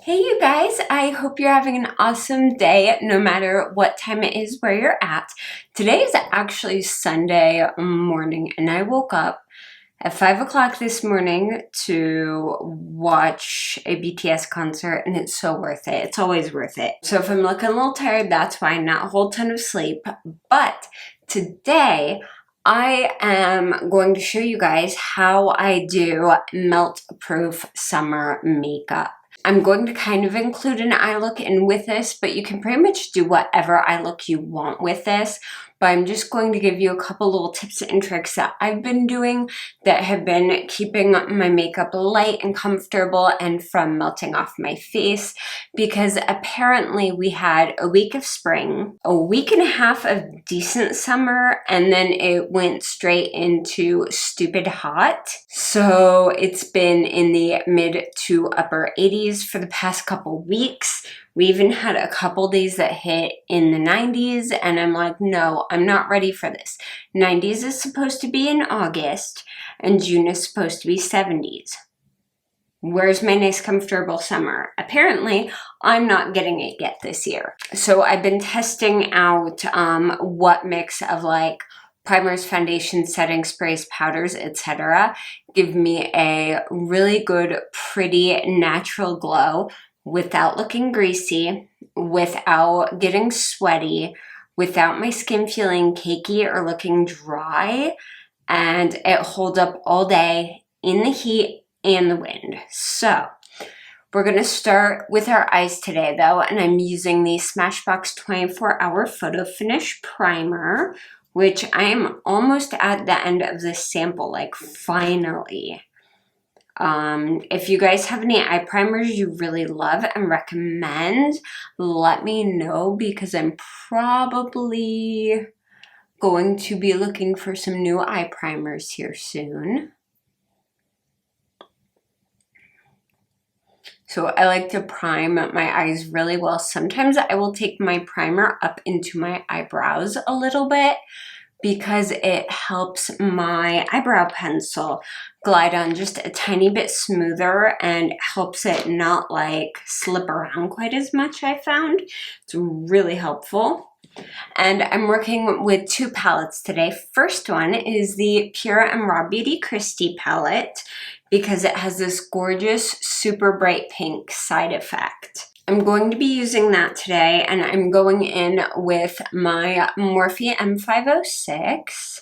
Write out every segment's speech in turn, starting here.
Hey you guys, I hope you're having an awesome day no matter what time it is where you're at. Today is actually Sunday morning and I woke up at 5 o'clock this morning to watch a BTS concert and it's so worth it. It's always worth it. So if I'm looking a little tired, that's why, not a whole ton of sleep. But today I am going to show you guys how I do melt-proof summer makeup. I'm going to kind of include an eye look in with this, but you can pretty much do whatever eye look you want with this. But I'm just going to give you a couple little tips and tricks that I've been doing that have been keeping my makeup light and comfortable and from melting off my face, because apparently we had a week of spring, a week and a half of decent summer, and then it went straight into stupid hot. So it's been in the mid to upper 80s for the past couple weeks. We even had a couple days that hit in the 90s, and I'm like, no, I'm not ready for this. 90s is supposed to be in August, and June is supposed to be 70s. Where's my nice comfortable summer? Apparently, I'm not getting it yet this year. So I've been testing out what mix of like primers, foundations, setting sprays, powders, etc. give me a really good, pretty, natural glow without looking greasy, without getting sweaty, without my skin feeling cakey or looking dry, and it holds up all day in the heat and the wind. So we're going to start with our eyes today though, and I'm using the Smashbox 24-Hour Photo Finish Primer, which I am almost at the end of this sample, like finally. If you guys have any eye primers you really love and recommend, let me know, because I'm probably going to be looking for some new eye primers here soon. So I like to prime my eyes really well. Sometimes I will take my primer up into my eyebrows a little bit, because it helps my eyebrow pencil glide on just a tiny bit smoother and helps it not like slip around quite as much, I found. It's really helpful. And I'm working with two palettes today. First one is the Pure and Raw Beauty Christie palette, because it has this gorgeous super bright pink side effect. I'm going to be using that today, and I'm going in with my Morphe M506.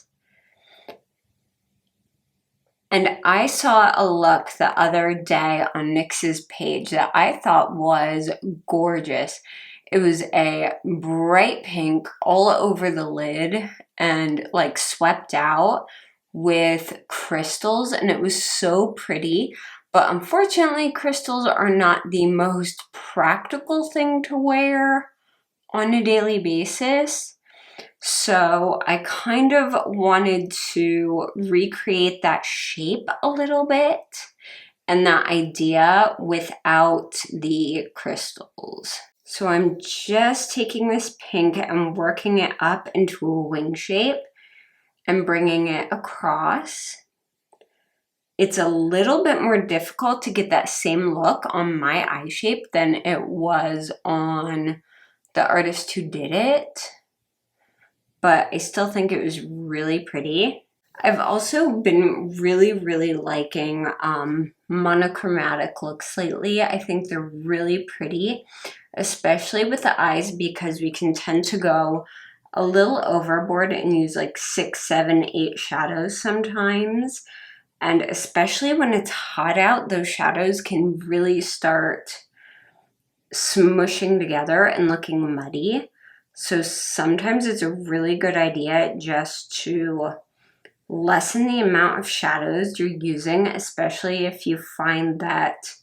And I saw a look the other day on NYX's page that I thought was gorgeous. It was a bright pink all over the lid and like swept out with crystals, and it was so pretty. But unfortunately, crystals are not the most practical thing to wear on a daily basis. So I kind of wanted to recreate that shape a little bit and that idea without the crystals. So I'm just taking this pink and working it up into a wing shape and bringing it across. It's a little bit more difficult to get that same look on my eye shape than it was on the artist who did it, but I still think it was really pretty. I've also been really liking monochromatic looks lately. I think they're really pretty, especially with the eyes, because we can tend to go a little overboard and use like 6, 7, 8 shadows sometimes. And especially when it's hot out, those shadows can really start smushing together and looking muddy. So sometimes it's a really good idea just to lessen the amount of shadows you're using, especially if you find that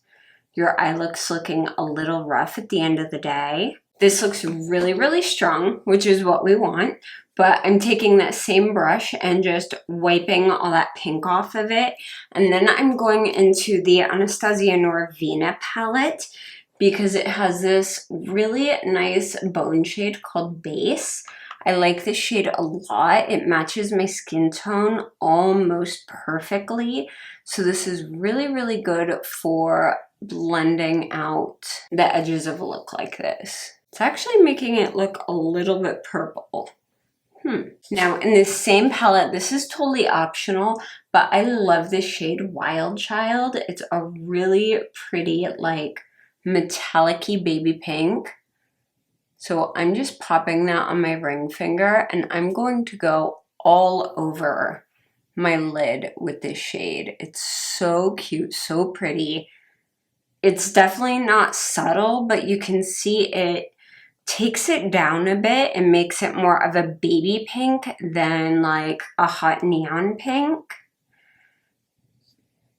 your eye looks looking a little rough at the end of the day. This looks really strong, which is what we want. But I'm taking that same brush and just wiping all that pink off of it. And then I'm going into the Anastasia Norvina palette, because it has this really nice bone shade called Base. I like this shade a lot. It matches my skin tone almost perfectly. So this is really good for blending out the edges of a look like this. It's actually making it look a little bit purple. Now in this same palette, this is totally optional, but I love this shade Wild Child. It's a really pretty, like, metallic-y baby pink. So I'm just popping that on my ring finger, and I'm going to go all over my lid with this shade. It's so cute, so pretty. It's definitely not subtle, but you can see it takes it down a bit and makes it more of a baby pink than like a hot neon pink.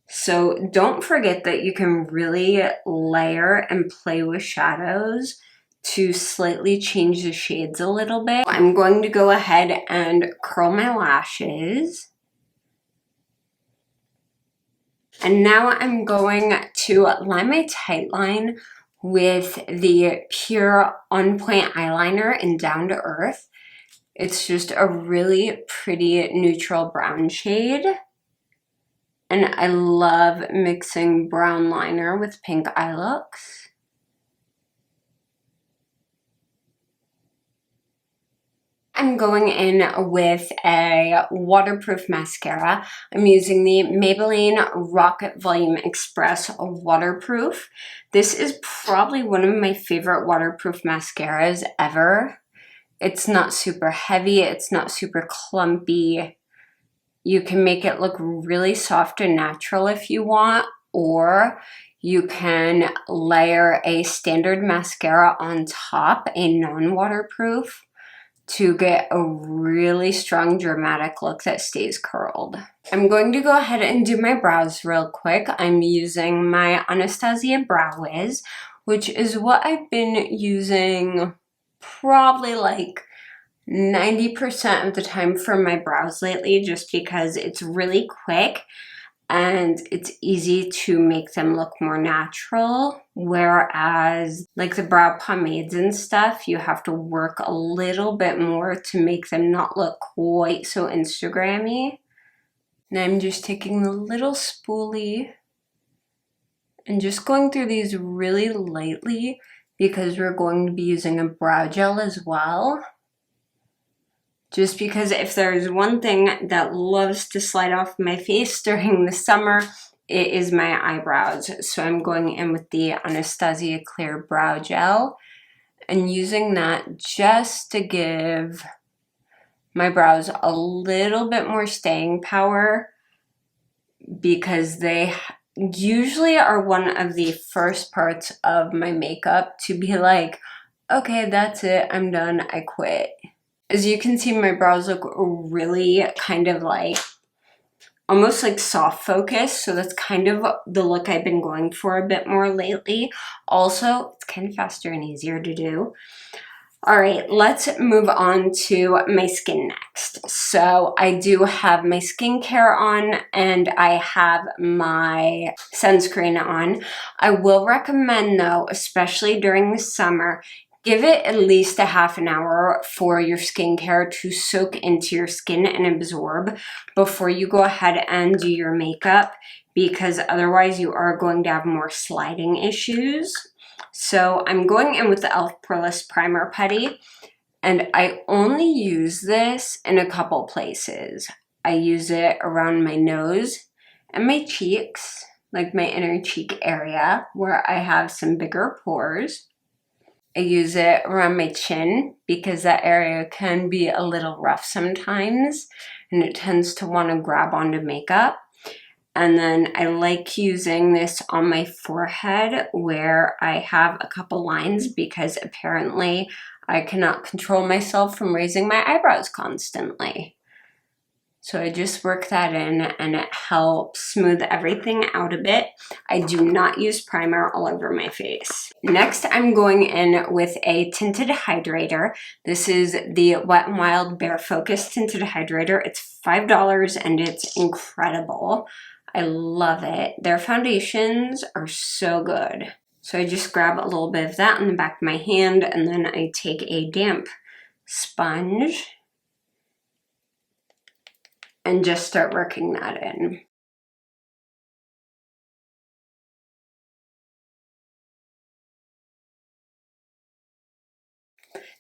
So don't forget that you can really layer and play with shadows to slightly change the shades a little bit. I'm going to go ahead and curl my lashes. And now I'm going to line my tight line with the Pure On Point eyeliner in Down to Earth. It's just a really pretty neutral brown shade. And I love mixing brown liner with pink eye looks. I'm going in with a waterproof mascara. I'm using the Maybelline Rocket Volume Express Waterproof. This is probably one of my favorite waterproof mascaras ever. It's not super heavy, it's not super clumpy. You can make it look really soft and natural if you want, or you can layer a standard mascara on top, a non-waterproof, to get a really strong dramatic look that stays curled. I'm going to go ahead and do my brows real quick. I'm using my Anastasia Brow Wiz, which is what I've been using probably like 90% of the time for my brows lately, just because it's really quick and it's easy to make them look more natural, whereas like the brow pomades and stuff, you have to work a little bit more to make them not look quite so Instagrammy. And I'm just taking the little spoolie and just going through these really lightly because we're going to be using a brow gel as well. Just because if there's one thing that loves to slide off my face during the summer, it is my eyebrows. So I'm going in with the Anastasia Clear Brow Gel and using that just to give my brows a little bit more staying power, because they usually are one of the first parts of my makeup to be like, okay, that's it, I'm done, I quit. As you can see, my brows look really kind of like, almost like soft focus. So that's kind of the look I've been going for a bit more lately. Also, it's kind of faster and easier to do. All right, let's move on to my skin next. So I do have my skincare on and I have my sunscreen on. I will recommend though, especially during the summer, give it at least a half an hour for your skincare to soak into your skin and absorb before you go ahead and do your makeup, because otherwise you are going to have more sliding issues. So I'm going in with the e.l.f. Perlis Primer Putty, and I only use this in a couple places. I use it around my nose and my cheeks, like my inner cheek area where I have some bigger pores. I use it around my chin because that area can be a little rough sometimes and it tends to want to grab onto makeup. And then I like using this on my forehead where I have a couple lines because apparently I cannot control myself from raising my eyebrows constantly. So I just work that in and it helps smooth everything out a bit. I do not use primer all over my face. Next, I'm going in with a Tinted Hydrator. This is the Wet n Wild Bare Focus Tinted Hydrator. It's $5 and it's incredible. I love it. Their foundations are so good. So I just grab a little bit of that on the back of my hand and then I take a damp sponge and just start working that in.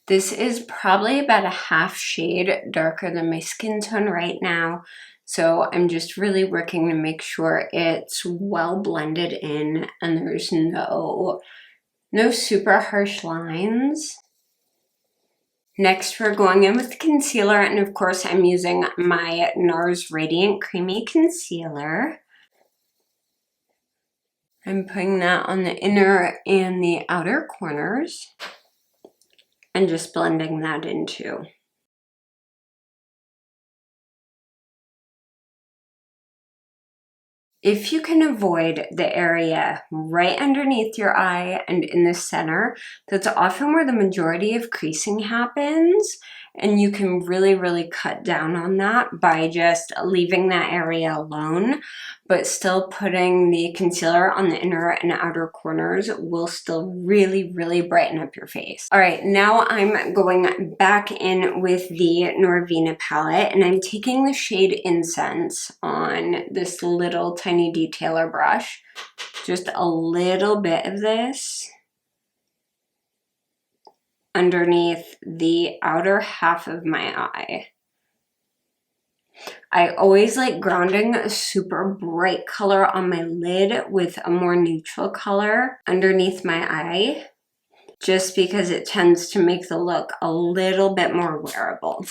This is probably about a half shade darker than my skin tone right now. So I'm just really working to make sure it's well blended in and there's no super harsh lines. Next, we're going in with the concealer, and of course I'm using my NARS Radiant Creamy Concealer. I'm putting that on the inner and the outer corners and just blending that in too. If you can avoid the area right underneath your eye and in the center, that's often where the majority of creasing happens, and you can really cut down on that by just leaving that area alone, but still putting the concealer on the inner and outer corners will still really brighten up your face. All right, now I'm going back in with the Norvina palette, and I'm taking the shade Incense on this little tiny detailer brush, just a little bit of this underneath the outer half of my eye. I always like grounding a super bright color on my lid with a more neutral color underneath my eye, just because it tends to make the look a little bit more wearable.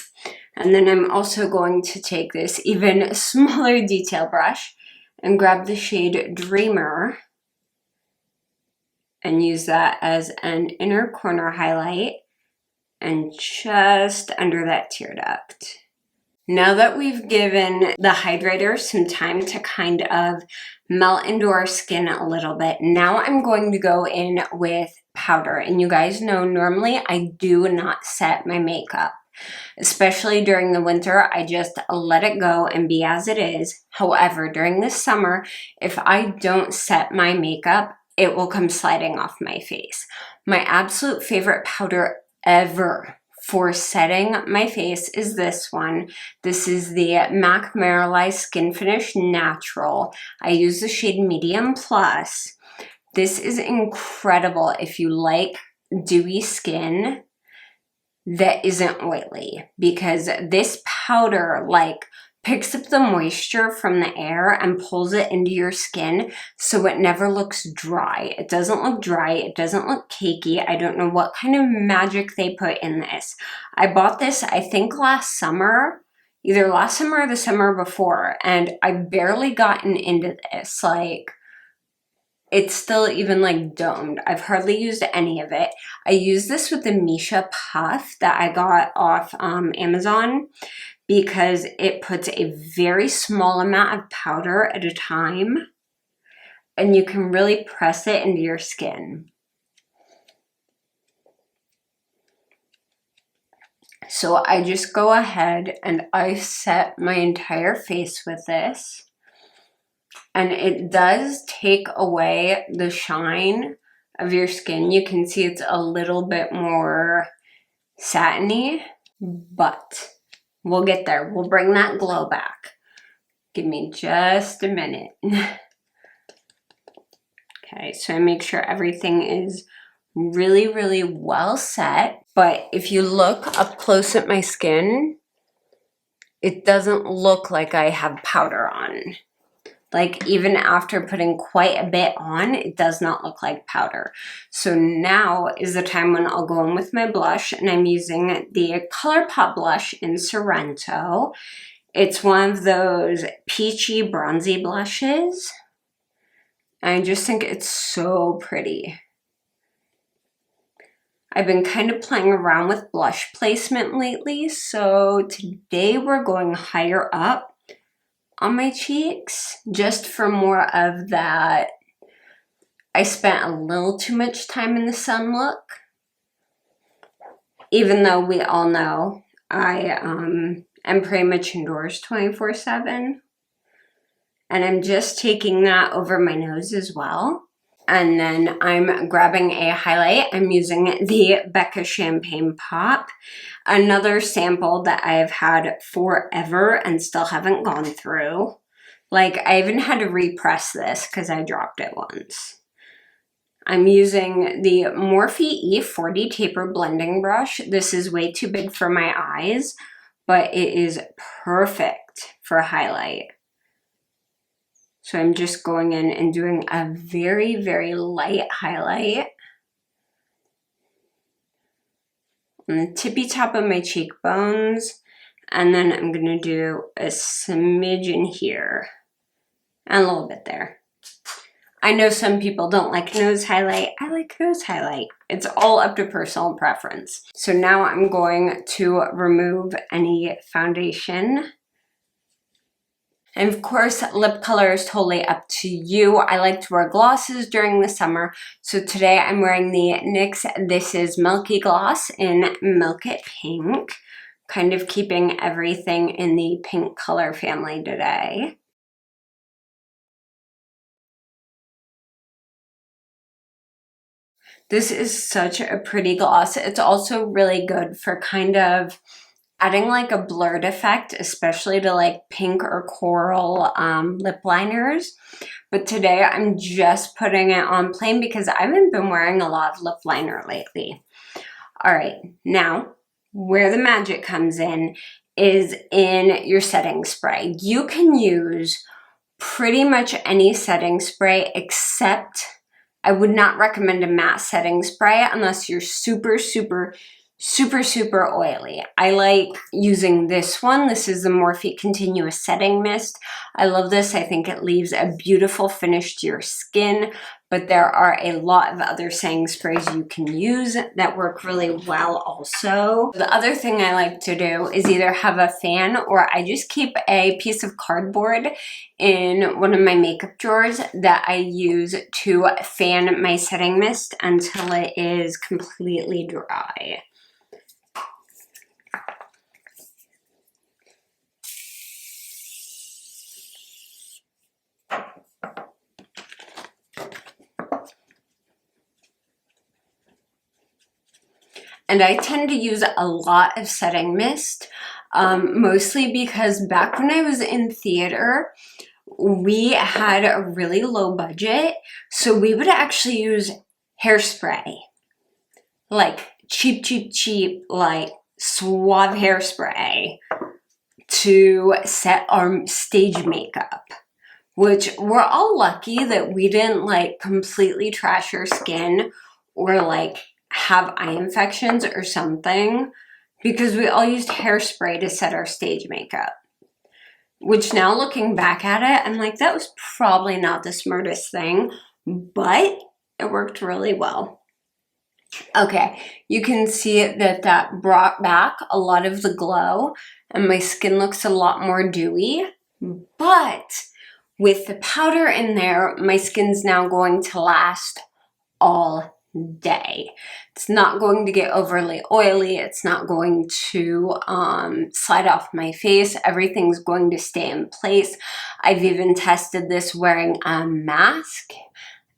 And then I'm also going to take this even smaller detail brush and grab the shade Dreamer and use that as an inner corner highlight and just under that tear duct. Now that we've given the hydrator some time to kind of melt into our skin a little bit, now I'm going to go in with powder. And you guys know, normally I do not set my makeup. Especially during the winter, I just let it go and be as it is. However, during the summer, if I don't set my makeup, it will come sliding off my face. My absolute favorite powder ever for setting my face is this one. This is the MAC Mineralized Skin Finish Natural. I use the shade Medium Plus. This is incredible if you like dewy skin that isn't oily, because this powder like picks up the moisture from the air and pulls it into your skin so it never looks dry. It doesn't look dry, it doesn't look cakey. I don't know what kind of magic they put in this. I bought this I think last summer, either last summer or the summer before, and I've barely gotten into this. Like, it's still even like domed. I've hardly used any of it. I use this with the Misha Puff that I got off Amazon because it puts a very small amount of powder at a time and you can really press it into your skin. So I just go ahead and I set my entire face with this. And it does take away the shine of your skin. You can see it's a little bit more satiny, but we'll get there. We'll bring that glow back. Give me just a minute. Okay, so I make sure everything is really well set. But if you look up close at my skin, it doesn't look like I have powder on. Like, even after putting quite a bit on, it does not look like powder. So now is the time when I'll go in with my blush, and I'm using the ColourPop blush in Sorrento. It's one of those peachy bronzy blushes. I just think it's so pretty. I've been kind of playing around with blush placement lately, so today we're going higher up on my cheeks, just for more of that I spent a little too much time in the sun look. Even though we all know I am pretty much indoors 24/7. And I'm just taking that over my nose as well. And then I'm grabbing a highlight. I'm using the Becca Champagne Pop, another sample that I've had forever and still haven't gone through. Like, I even had to repress this because I dropped it once. I'm using the Morphe E40 Taper Blending Brush. This is way too big for my eyes, but it is perfect for highlight. So I'm just going in and doing a very, very light highlight on the tippy top of my cheekbones. And then I'm gonna do a smidgen here and a little bit there. I know some people don't like nose highlight. I like nose highlight. It's all up to personal preference. So now I'm going to remove any foundation. And of course, lip color is totally up to you. I like to wear glosses during the summer. So today I'm wearing the NYX This Is Milky Gloss in Milk It Pink. Kind of keeping everything in the pink color family today. This is such a pretty gloss. It's also really good for kind of adding like a blurred effect, especially to like pink or coral lip liners. But today I'm just putting it on plain because I haven't been wearing a lot of lip liner lately. All right, now where the magic comes in is in your setting spray. You can use pretty much any setting spray except I would not recommend a matte setting spray unless you're super, super, super, super oily. I like using this one. This is the Morphe Continuous Setting Mist. I love this. I think it leaves a beautiful finish to your skin, but there are a lot of other setting sprays you can use that work really well also. The other thing I like to do is either have a fan or I just keep a piece of cardboard in one of my makeup drawers that I use to fan my setting mist until it is completely dry. And I tend to use a lot of setting mist, mostly because back when I was in theater, we had a really low budget, so we would actually use hairspray, like cheap, like Suave hairspray to set our stage makeup, which we're all lucky that we didn't like completely trash our skin or like have eye infections or something, because we all used hairspray to set our stage makeup. Which now looking back at it, I'm like, that was probably not the smartest thing, but it worked really well. Okay, you can see that brought back a lot of the glow and my skin looks a lot more dewy, but with the powder in there, my skin's now going to last all day. It's not going to get overly oily. It's not going to slide off my face. Everything's going to stay in place. I've even tested this wearing a mask,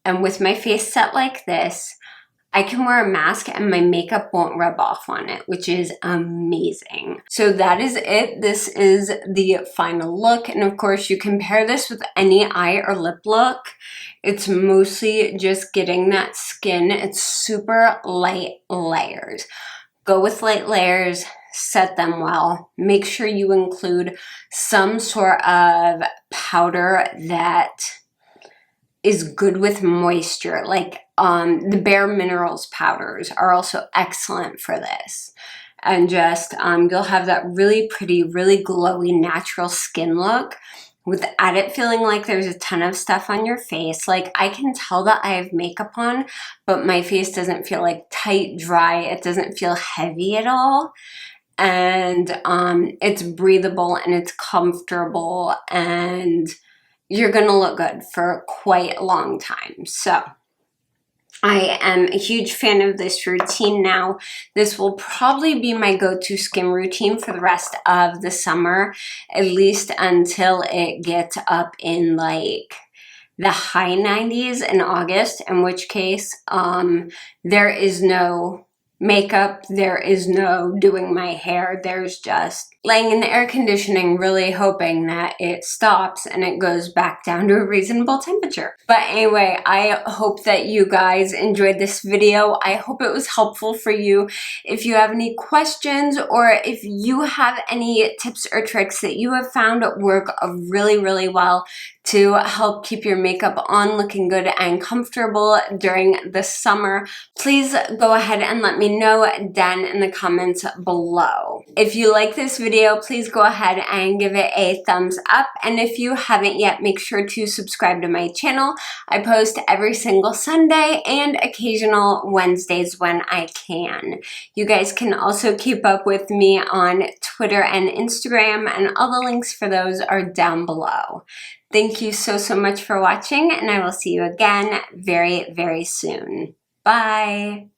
and with my face set like this, I can wear a mask and my makeup won't rub off on it, which is amazing. So that is it. This is the final look. And of course you can pair this with any eye or lip look. It's mostly just getting that skin. It's super light layers. Go with light layers, set them well. Make sure you include some sort of powder that is good with moisture, like the Bare Minerals powders are also excellent for this. And just, you'll have that really pretty, really glowy, natural skin look without it feeling like there's a ton of stuff on your face. Like, I can tell that I have makeup on, but my face doesn't feel like tight, dry. It doesn't feel heavy at all. And it's breathable and it's comfortable, and you're gonna look good for quite a long time. So I am a huge fan of this routine now. This will probably be my go-to skin routine for the rest of the summer, at least until it gets up in like the high 90s in August, in which case there is no makeup, there is no doing my hair, there's just laying in the air conditioning, really hoping that it stops and it goes back down to a reasonable temperature. But anyway, I hope that you guys enjoyed this video. I hope it was helpful for you. If you have any questions or if you have any tips or tricks that you have found work really, really well to help keep your makeup on looking good and comfortable during the summer, please go ahead and let me know down in the comments below. If you like this video, please go ahead and give it a thumbs up. And if you haven't yet, make sure to subscribe to my channel. I post every single Sunday and occasional Wednesdays when I can. You guys can also keep up with me on Twitter and Instagram, and all the links for those are down below. Thank you so much for watching, and I will see you again very, very soon. Bye!